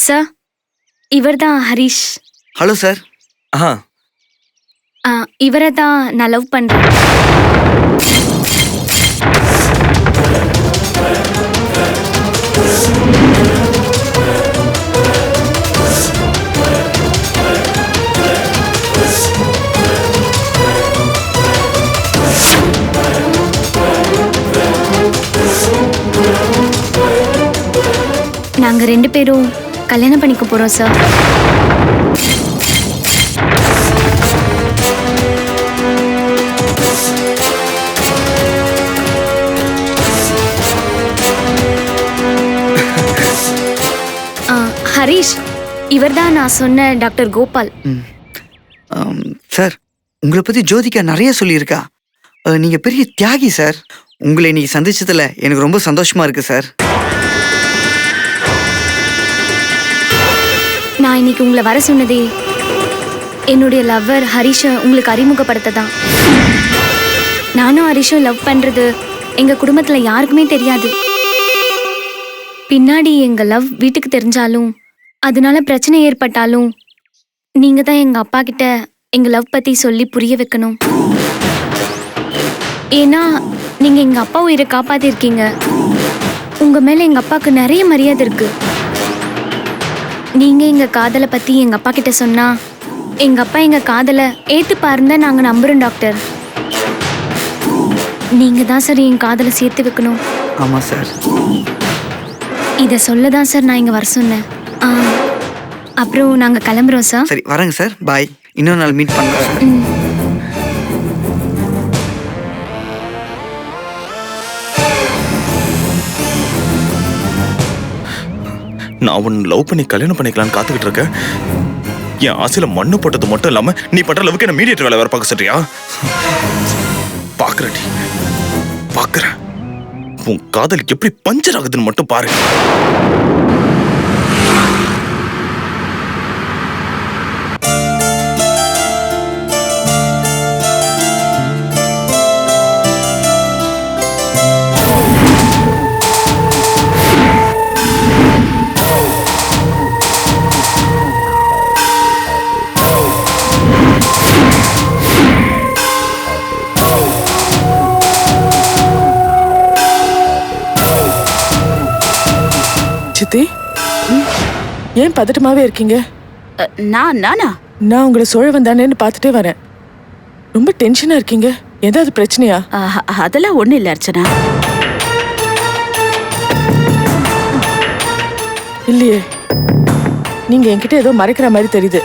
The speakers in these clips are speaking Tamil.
சார், இவர்தான் ஹரிஷ். Hello sir. இவரை தான் நான் லவ் பண்றேன். நாங்க 2 பேரும் கல்யாணம் பண்ணிக்க போறோம் சார். ஹரிஷ், இவர்தான் நான் சொன்ன டாக்டர் கோபால். சார், உங்களை பத்தி ஜோதிகா நிறைய சொல்லியிருக்கா. நீங்க பெரிய தியாகி சார். உங்களை இன்னைக்கு சந்திச்சதுல எனக்கு ரொம்ப சந்தோஷமா இருக்கு சார். நான் இன்னைக்கு உங்களை வர சொன்னதே என்னுடைய லவ்வர் ஹரிஷை உங்களுக்கு அறிமுகப்படுத்த தான். நானும் ஹரிஷும் லவ் பண்றது எங்க குடும்பத்துல யாருக்குமே தெரியாது. பின்னாடி எங்க லவ் வீட்டுக்கு தெரிஞ்சாலும் அதனால பிரச்சனை ஏற்பட்டாலும் நீங்க தான் எங்க அப்பா கிட்ட எங்க லவ் பத்தி சொல்லி புரிய வைக்கணும். ஏன்னா நீங்க எங்க அப்பா உயிரை காப்பாத்திருக்கீங்க. உங்க மேல எங்க அப்பாவுக்கு நிறைய மரியாதை இருக்கு. நீங்க எங்க காதலை பத்தி எங்க அப்பா கிட்ட சொன்னா எங்க அப்பா எங்க காதலை ஏத்துப்பாருன்னு நாங்க நம்புறோம் டாக்டர். நீங்க தான் சார் என் காதலை சேர்த்து வைக்கணும். ஆமா சார். இத சொல்லதான் சார் நான் இங்க வர சொன்னேன். அப்புறம் நாங்க கிளம்புறோம் சார். சரி, வரேங்க சார். பாய். இன்னொரு நாள் மீட் பண்ணுறோம். நான் உன்னை லவ் பண்ணி கல்யாணம் பண்ணிக்கலான்னு காத்துக்கிட்டு இருக்கேன். என் ஆசையில மண்ணு போட்டது மட்டும் இல்லாம நீ பண்ற லவ்வுக்கு என்ன மீடியேட்டர் வேலை வேற பார்க்க சொல்றியா? பாக்குறேன், பாக்குறேன். உன் காதல் எப்படி பஞ்சர் ஆகுதுன்னு மட்டும் பாரு. சித்தி, ஏன் பதட்டமாவே இருக்கீங்க? நான் உங்களை சோழ வந்தானேன்னு பார்த்துட்டே வரேன். ரொம்ப டென்ஷனா இருக்கீங்க. ஏதாவது பிரச்சனையா? அதெல்லாம் ஒண்ணும் இல்ல அர்ச்சனா. இல்லையே, நீங்க என்கிட்ட ஏதோ மறைக்கிற மாதிரி தெரியுது.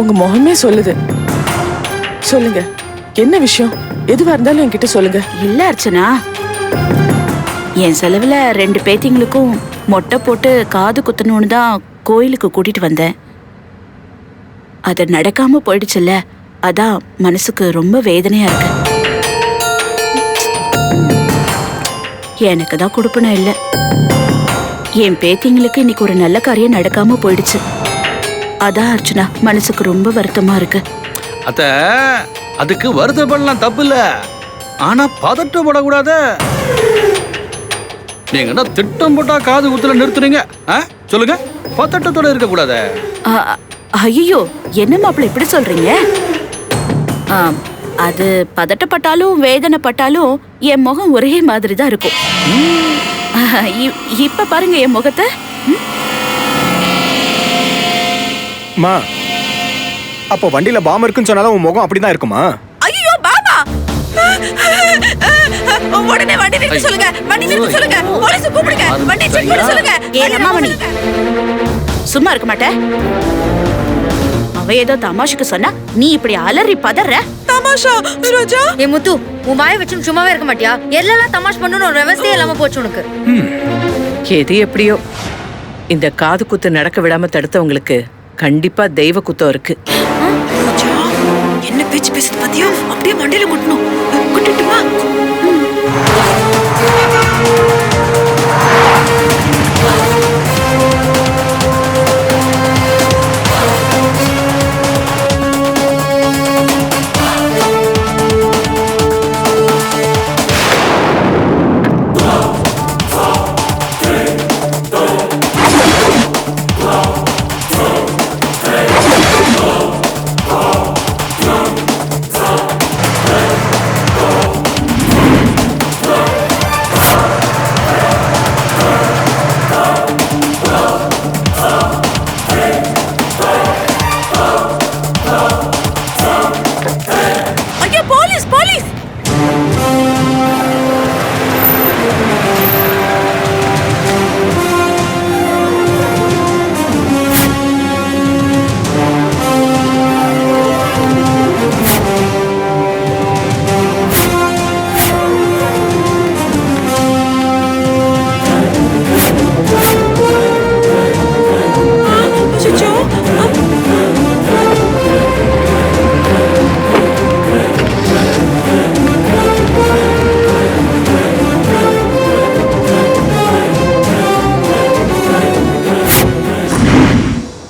உங்க முகமே சொல்லுது. சொல்லுங்க, என்ன விஷயம்? எதுவா இருந்தாலும் என்கிட்ட சொல்லுங்க. இல்ல அர்ச்சனா, என் செலவுல 2 பேத்திங்களுக்கும் மொட்டை போட்டு காது குத்தணும்னு தான் கோயிலுக்கு கூட்டிட்டு வந்தேன். அது நடக்காம போயிடுச்சுல்ல, அதான் மனசுக்கு ரொம்ப வேதனையா இருக்கு. எனக்கு தான் கொடுப்பன இல்ல. என் பேத்திங்களுக்கு இன்னைக்கு ஒரு நல்ல காரியம் நடக்காம போயிடுச்சு. அதான் அர்ச்சனா, மனசுக்கு ரொம்ப வருத்தமா இருக்கு. அத்த, அதுக்கு வருத்தப்படலாம், தப்பு இல்ல. ஆனா பதட்டப்படக்கூடாது. நீங்க என்ன திட்டம் போட்டா காது குத்துல நிறுத்துறீங்க? சொல்லுங்க, பதட்டத்தோட இருக்க கூடாது. ஐயோ, என்ன மாப்பிள்ள இப்படி சொல்றீங்க? அது பதட்டப்பட்டாலும் வேதனைப்பட்டாலும் என் முகம் ஒரே மாதிரி தான் இருக்கும். இப்ப பாருங்க என் முகத்தை. மா, அப்போ வண்டியில பாம் இருக்குன்னு சொன்னாலும் உன் முகம் அப்படிதான் இருக்குமா? ஐயோ பாபா, உடனே வண்டி நிறுத்த சொல்லுங்க. வண்டி நிறுத்த சொல்லுங்க. போலீஸ் கூப்பிடுங்க. வண்டி செக் பண்ண சொல்லுங்க. ஏன் அம்மா மணி சும்மா இருக்க மாட்டே? அவ ஏதோ தமாஷுக்கு சொன்னா நீ இப்படி அலறி பதற. தமாஷா ரோஜா? ஏ முத்து, உன் வாயை வச்சு சும்மாவே இருக்க மாட்டியா? எல்லாம் தமாஷ் பண்ணனும் ஒரு விவசாயம் இல்லாம போச்சு உனக்கு. எது எப்படியோ இந்த காது குத்து நடக்க விடாம தடுத்தவங்களுக்கு கண்டிப்பா தெய்வ குத்தம் இருக்கு. என்ன பேச்சு பேசுது பாத்தியா? அப்படியே மண்டையில கொட்டணும். கொட்டிட்டுமா?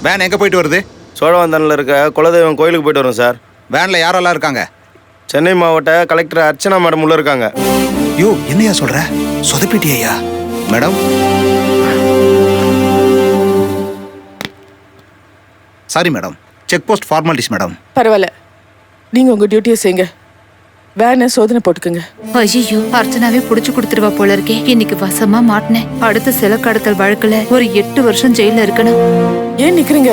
வேன் எங்கே போயிட்டு வருது? சோழவந்தனில் இருக்க குலதெய்வம் கோயிலுக்கு போயிட்டு வரோம் சார். வேனில் யாரெல்லாம் இருக்காங்க? சென்னை மாவட்ட கலெக்டர் அர்ச்சனா மேடம் உள்ள இருக்காங்க. யோ, என்னையா சொல்ற? சொதப்பிட்டியா madam? Sorry madam, check post formalities madam. பரவாயில்ல, நீங்க உங்க டியூட்டியை செய்யுங்க. வேனை சோதனை போட்டுக்குங்க. ஐயோ, அர்ச்சனாவே புடிச்சு கொடுத்துருவா போல இருக்கே. இன்னைக்கு வசமா மாட்டினேன். அடுத்த சில கடத்தல் வழக்குல ஒரு 8 வருஷம் ஜெயில இருக்கணும். ஏன் நிக்கிறீங்க?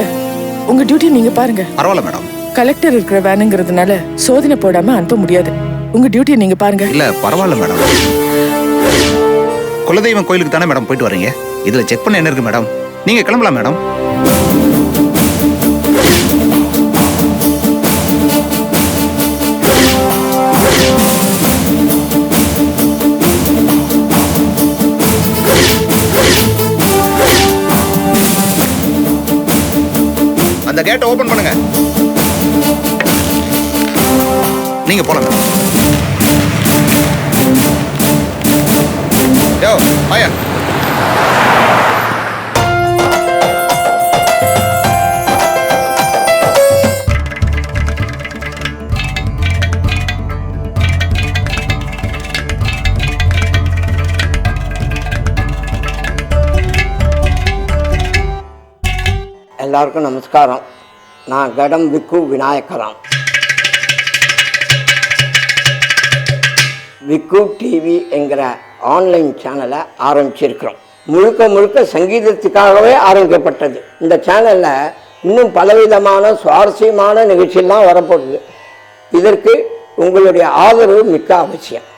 உங்க டியூட்டி நீங்க பாருங்க. பரவாயில்ல மேடம். கலெக்டர் இருக்கிற வேனுங்கிறதுனால சோதனை போடாம அனுப்ப முடியாது. உங்க டியூட்டியை நீங்க பாருங்க. இல்ல பரவாயில்ல மேடம். குலதெய்வம் கோயிலுக்கு தானே மேடம் போயிட்டு வரீங்க? இதுல செக் பண்ண என்ன இருக்கு மேடம்? நீங்க கிளம்பலாம் மேடம். அந்த கேட்டை ஓபன் பண்ணுங்க. நீங்க போலாம். யோ, ஆயா. எல்லாருக்கும் நமஸ்காரம். நான் கடம் விக்கு விநாயகராம். விக்கு டிவி என்கிற ஆன்லைன் சேனலை ஆரம்பிச்சிருக்கிறோம். முழுக்க முழுக்க சங்கீதத்துக்காகவே ஆரம்பிக்கப்பட்டது. இந்த சேனலில் இன்னும் பலவிதமான சுவாரஸ்யமான நிகழ்ச்சியெல்லாம் வரப்போகுது. இதற்கு உங்களுடைய ஆதரவு மிக்க அவசியம்.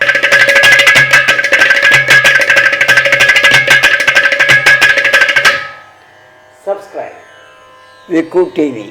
சப்ஸ்கிரைப் விக்கு டிவி.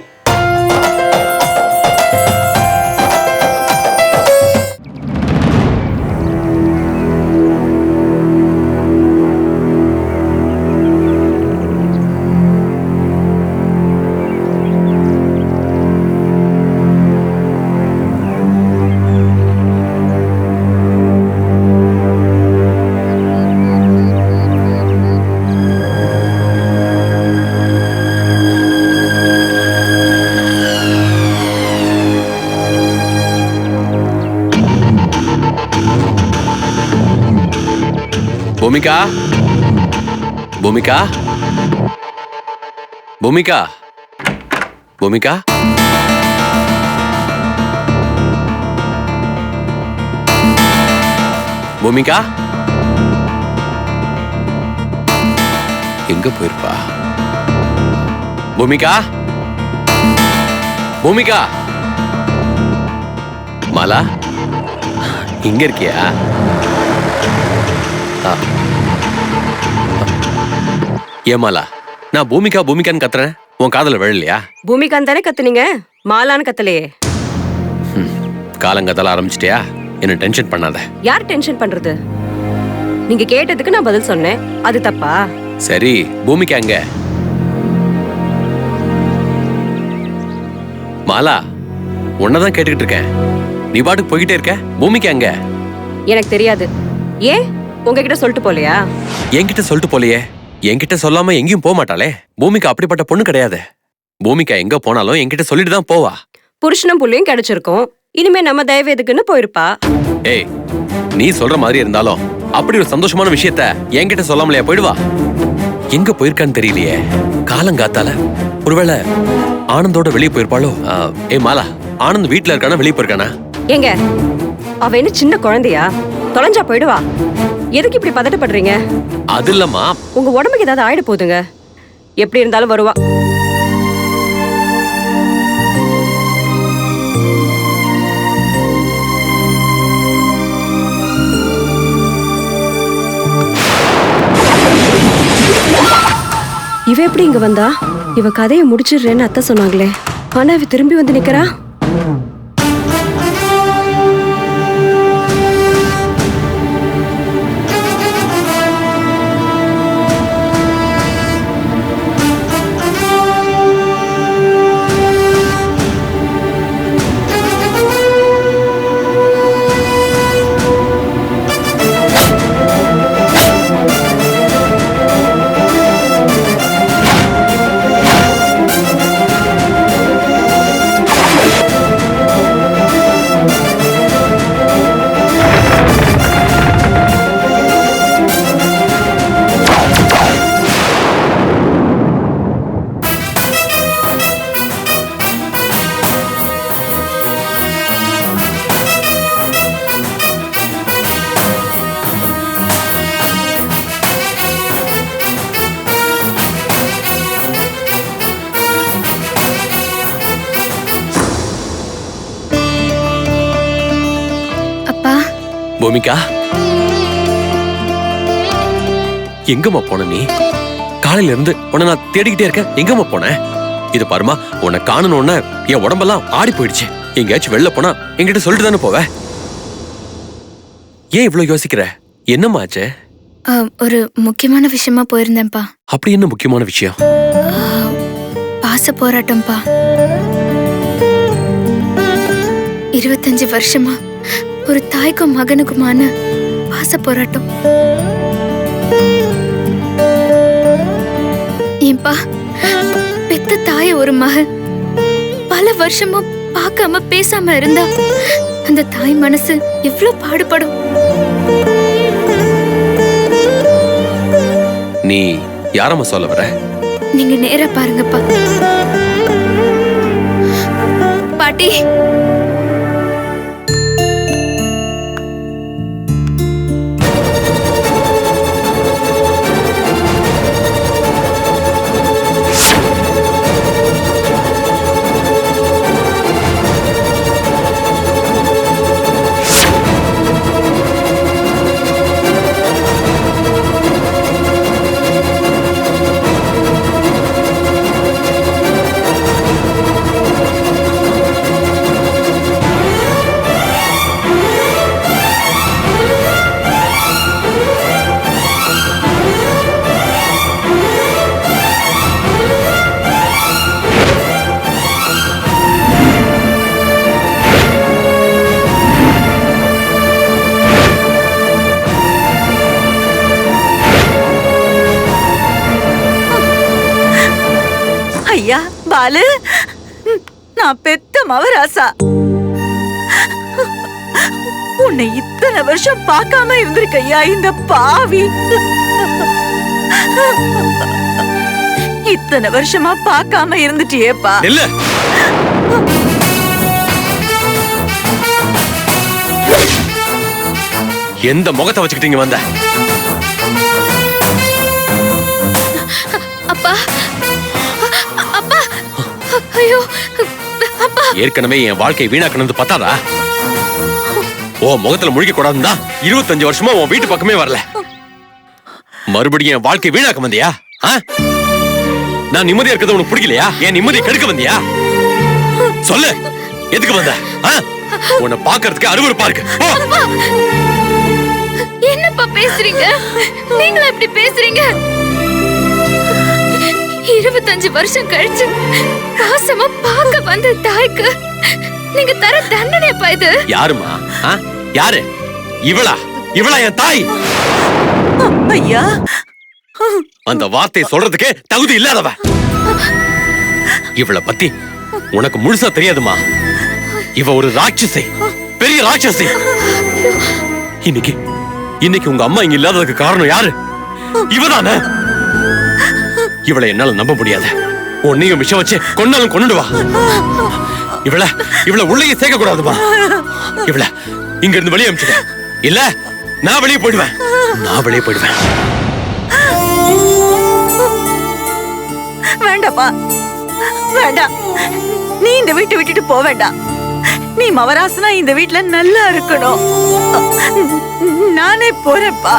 பூமிகா, பூமிகா, பூமிகா, பூமிகா, பூமிகா, எங்க போயிருப்பா? பூமிகா, பூமிகா, மாலா, இங்க இருக்கியா? ஏமாலா, நான் பூமிகா பூமிகான்னு கத்துறேன், உன் காதல விழலையா? பூமிகான் தானே கத்துனீங்க, மாலான்னு கத்தலையே. காலங்கத்தால ஆரம்பிச்சிட்டியா? என்ன டென்ஷன் பண்ணாத. யார் டென்ஷன் பண்றது? நீங்க கேட்டதுக்கு நான் பதில் சொன்னேன், அது தப்பா? சரி, பூமிகா எங்க? மாலா, உன்னதான் கேட்டுக்கிட்டு இருக்கேன், நீ பாட்டுக்கு போய்கிட்டே இருக்க. பூமிகா எங்க? எனக்கு தெரியாது. ஏன் உங்ககிட்ட சொல்லிட்டு போலையா? என்கிட்ட சொல்லிட்டு போலையே. என்கிட்ட சொல்லாம எங்கேயும் போக மாட்டாளே. பூமிகா அப்படிப்பட்ட பொண்ணு கிடையாது. பூமிகா எங்க போனாலும் என்கிட்ட சொல்லிட்டு தான் போவா. புருஷனும் புள்ளையும் கிடைச்சிருக்கும், இனிமே நம்ம தயவு எதுக்குன்னு போயிருப்பா. ஏய், நீ சொல்ற மாதிரி இருந்தாலும் அப்படி ஒரு சந்தோஷமான விஷயத்த என்கிட்ட சொல்லாமலையா போயிடுவா? எங்க போயிருக்கான்னு தெரியலையே. காலங்காத்தால ஒருவேளை ஆனந்தோட வெளியே போயிருப்பாளோ? ஏய் மாலா, ஆனந்த் வீட்டுல இருக்கானா வெளியே போயிருக்கானா? எங்க அவ என்ன சின்ன குழந்தையா? தொலைஞ்சா போயிடுவா. எதுக்கு இப்படி பதட்டப்படுறீங்க? அது இல்லம்மா, உங்க உடம்புக்கு ஏதாவது ஆயிட போகுதுங்க. எப்படி இருந்தாலும் வருவா. இவ எப்படி இங்க வந்தா? இவ கதையை முடிச்சிடுறேன்னு அத்தை சொன்னாங்களே, ஆனா இவ திரும்பி வந்து நிக்கிறா. பூமிகா, எங்கம்மா போன நீ? காலையில இருந்து உன்னை நான் தேடிக்கிட்டே இருக்கேன். எங்கம்மா போன? இது பாருமா, உன்னை காணணும்னு என் உடம்பெல்லாம் ஆடி போயிடுச்சு. எங்கேயாச்சும் வெளில போனா என்கிட்ட சொல்லிட்டு தானே போவ. ஏன் இவ்வளவு யோசிக்கிற? என்னம்மா ஆச்சு? ஒரு முக்கியமான விஷயமா போயிருந்தேன்ப்பா. அப்படி என்ன முக்கியமான விஷயம்? பாச போராட்டம்ப்பா. 25 வருஷமா ஒரு தாய்க்கும் மகனுக்குமான பாச போராட்டம். ஏன்பா, பெத்த தாய ஒரு மகன் பல வருஷமா பார்க்காம பேசாம இருந்தா அந்த தாய் மனசு எவ்வளவு பாடுபடும். நீ யாரம்மா சொல்ல வர? நீங்க நேரா பாருங்கப்பா. பாட்டி, ஐயா பாலு, நான் பெத்த மவராசா. உன்னை இத்தனை வருஷம் பார்க்காம இருந்திருக்கையா இந்த பாவி. இத்தனை வருஷமா பார்க்காம இருந்துட்டியேப்பா. இல்ல, எந்த முகத்தை வச்சுக்கிட்டீங்க வந்த? அப்பா, அப்பா, ஐயோ அப்பா. ஏற்கனவே என் வாழ்க்கை வீணாக்கணும்னு பத்தாதா? ஓ முகத்துல முழிக்க கூடாதுன்னா 25 வருஷமா உன் வீட்டு பக்கமே வரல. மறுபடியும் என் வாழ்க்கை வீணாக்க வந்தியா? நான் நிம்மதியா இருக்கிறது உனக்கு பிடிக்கலையா? என் நிம்மதியை கெடுக்க வந்தியா? சொல்லு, எதுக்கு வந்த? உன்னை பாக்குறதுக்கு அருவருப்பா இருக்கு. என்னப்பா பேசுறீங்க? நீங்களும் எப்படி பேசுறீங்க? 25 வருஷம் கழிச்சு பாசமா பார்க்க வந்த தாய்க்கு நீங்க தர தண்டனைப்பா இது. யாருமா? யாரு? இவளா? இவளா என் தாய்? ஐயா, அந்த வார்த்தையை சொல்றதுக்கு தகுதி இல்லாதவ. இவளை பத்தி உனக்கு முழுசா தெரியாதுமா. இவ ஒரு ராட்சசி, பெரிய ராட்சசி. இன்னைக்கு உங்க அம்மா இங்க இல்லாததுக்கு காரணம் யாரு? இவதானே. இவளை என்னால நம்ப முடியாது. உன்னையும் விஷம் வச்சு கொன்னாலும் கொண்டுடுவா. இவளை உள்ளே சேர்க்க கூடாதுமா. இவளை இங்க இருந்து வெளியே அனுப்பிச்சுட. இல்ல நான் வெளியே போயிடுவேன். வேண்டாப்பா, வேண்டாம். நீ இந்த வீட்டை விட்டுட்டு போக வேண்டாம். நீ மவராசனா இந்த வீட்டுல நல்லா இருக்கணும். நானே போறேன்ப்பா.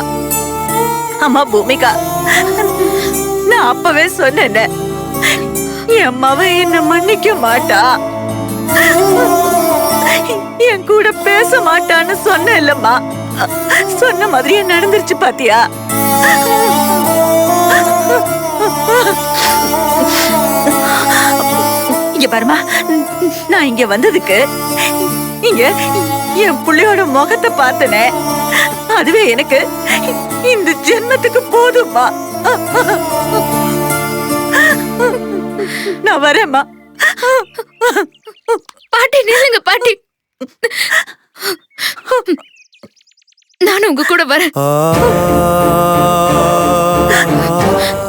அம்மா பூமிகா, நான் அப்பவே சொன்னேன், என் மவ என்ன மன்னிக்க மாட்டா, என் கூட பேச மாட்டான்னு சொன்ன இல்லம்மா. சொன்ன மாதிரியே நடந்துருச்சு பாத்தியா? இங்க பாருமா, நான் இங்க வந்ததுக்கு இங்க என் புள்ளையோட முகத்தை பார்த்தனே, அதுவே எனக்கு இந்த ஜென்மத்துக்கு போதும்மா. நான் வரேம்மா. பாட்டி நில்லுங்க பாட்டி, நானும் உங்க கூட வரேன்.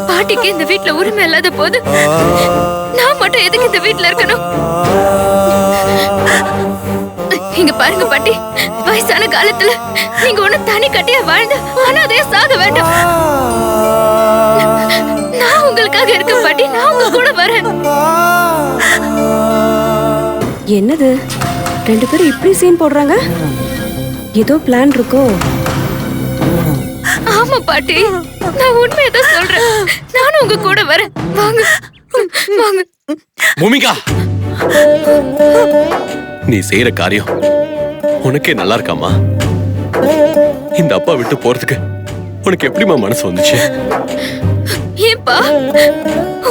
பாட்டிக்கு இந்த வீட்டுல உரிமை இல்லாத போது நான் மட்டும் எதுக்கு இந்த வீட்டுல இருக்கணும்? இங்க பாருங்க பாட்டி, வயசான காலத்துல நீங்க ஒண்ணு தனி கட்டியா வாழ்ந்து அனாதையா சாக வேண்டாம். நான் உங்களுக்காக இருக்க பாட்டி, நான் உங்க கூட வரேன். என்னது, ரெண்டு பேரும் இப்படி சீன் போடுறாங்க? ஏதோ பிளான் இருக்கோ? ஆமா பாட்டி, நான் உண்மையதான் சொல்றேன். நானும் உங்க கூட வரேன். வாங்க வாங்க. பூமிகா, நீ செய்யற காரியம் உனக்கே நல்லா இருக்காமா? இந்த அப்பா விட்டு போறதுக்கு உனக்கு எப்படிமா மனசு வந்துச்சு? ஏன்பா,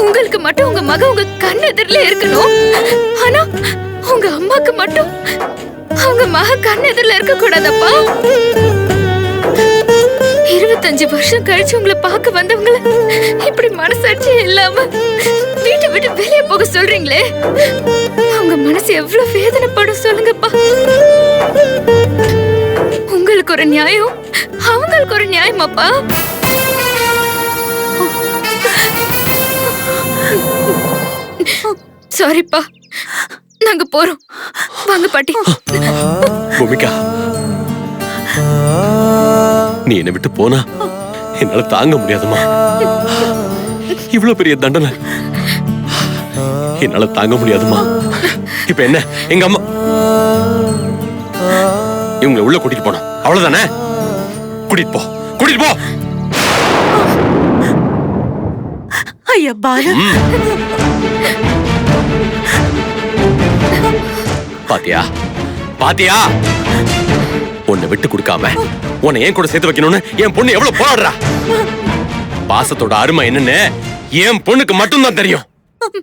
உங்களுக்கு மட்டும் உங்க மக உங்க கண் எதிரில இருக்கணும், ஆனா உங்க அம்மாக்கு மட்டும் அவங்க மக கண் எதிரில இருக்க கூடாதப்பா? 25 வருஷம் கழிச்சு உங்களை பார்க்க வந்தவங்கள இப்படி மனசாட்சி இல்லாம வீட்டை விட்டு வெளியே போக சொல்றீங்களே, அவங்க மனசு எவ்வளவு வேதனைப்படும் சொல்லுங்கப்பா. உங்களுக்கு ஒரு நியாயம், அவங்களுக்கு ஒரு நியாயமாப்பா? சாரிப்பா, நாங்க போறோம். வாங்க பாட்டி. பூமிகா, நீ என்னை விட்டு போனா என்னால தாங்க முடியாதுமா. இவ்வளவு பெரிய தண்டனை என்னால தாங்க முடியாதுமா. இப்ப என்ன, எங்க அம்மா இவங்களை உள்ள கூட்டிட்டு போனோம், அவ்வளவுதானே? கூட்டிட்டு போ, கூட்டிட்டு போ. ஐயா பாலு, பாத்தியா பாத்தியா, உன்னை விட்டு கொடுக்காம உன்னை ஏன் கூட சேர்த்து வைக்கணும்னு என் பொண்ணு எவ்வளவு போராடுறா. பாசத்தோட அருமை என்னன்னு என் பொண்ணுக்கு மட்டும்தான் தெரியும்.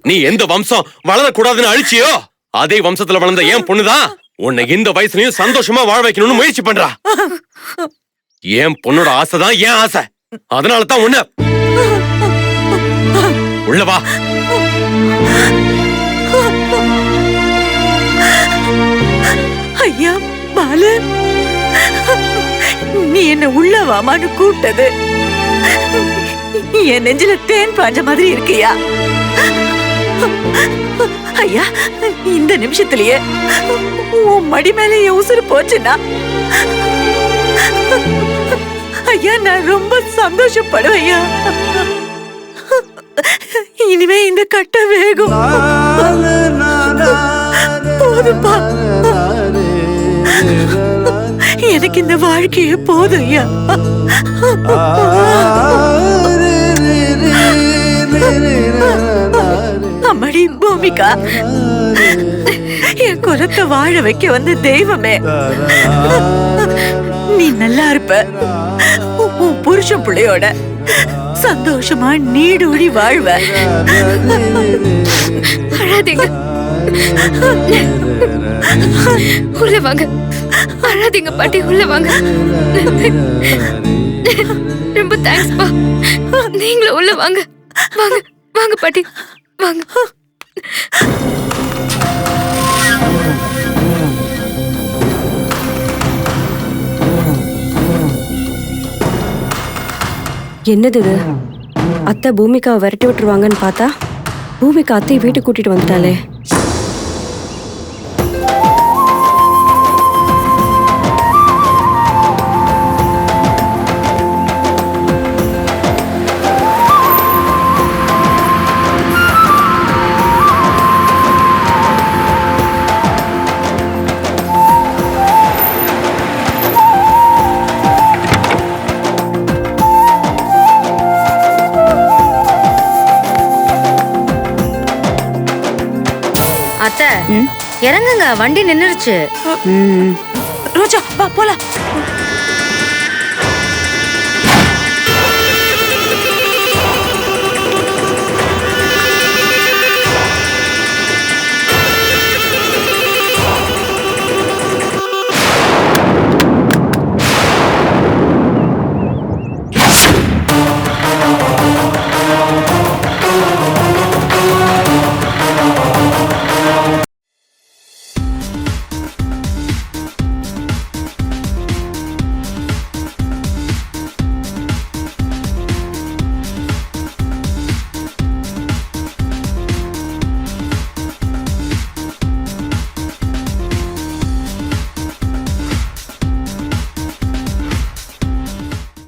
நீ எந்த வம்சம் வளரக்கூடாதுன்னு அழிச்சியோ அதே வம்சத்துல வளர்ந்த என் பொண்ணுதான் உன்னை இந்த வயசுலயும் சந்தோஷமா வாழ வைக்கணும்னு முயற்சி பண்றா. என் பொண்ணோட ஆசைதான் என் ஆசை. அதனாலதான் உன்னை உள்ளவா. ஐயா பாலு, நீ என்ன உள்ள வாமான்னு கூப்பிட்டது என் நெஞ்சில தேன் பாஞ்ச மாதிரி இருக்கியா? ஐயா, இந்த நிமிஷத்திலேயே உன் மடி மேல என் உசுறு போச்சுன்னா ஐயா நான் ரொம்ப சந்தோஷப்படுவேன் ஐயா. இனிமே இந்த கட்ட வேகம் போதும்பா. எனக்கு இந்த வாழ்க்கையே போதும் ஐயா. அம்மாடி பூமிகா, என் குலத்தை வாழ வைக்க வந்த தெய்வமே, நீ நல்லா இருப்ப. உன் புருஷன் பிள்ளையோட சந்தோஷமா நீடூழி வாழ்வ. அழாதீங்க, உள்ள வாங்க. அழாதீங்க பாட்டி, உள்ள வாங்க. ரொம்ப தேங்க்ஸ்பா. நீங்களும் உள்ள வாங்க. வாங்க வாங்க பாட்டி, வாங்க. என்னது இது? அத்தை பூமிகாவை விரட்டி விட்டுருவாங்கன்னு பார்த்தா பூமிகா அத்தையை வீட்டுக்கு கூட்டிட்டு வந்துட்டாளே. அத்தை இறங்குங்க, வண்டி நின்னுருச்சு. ரோஜா வா போலாம்.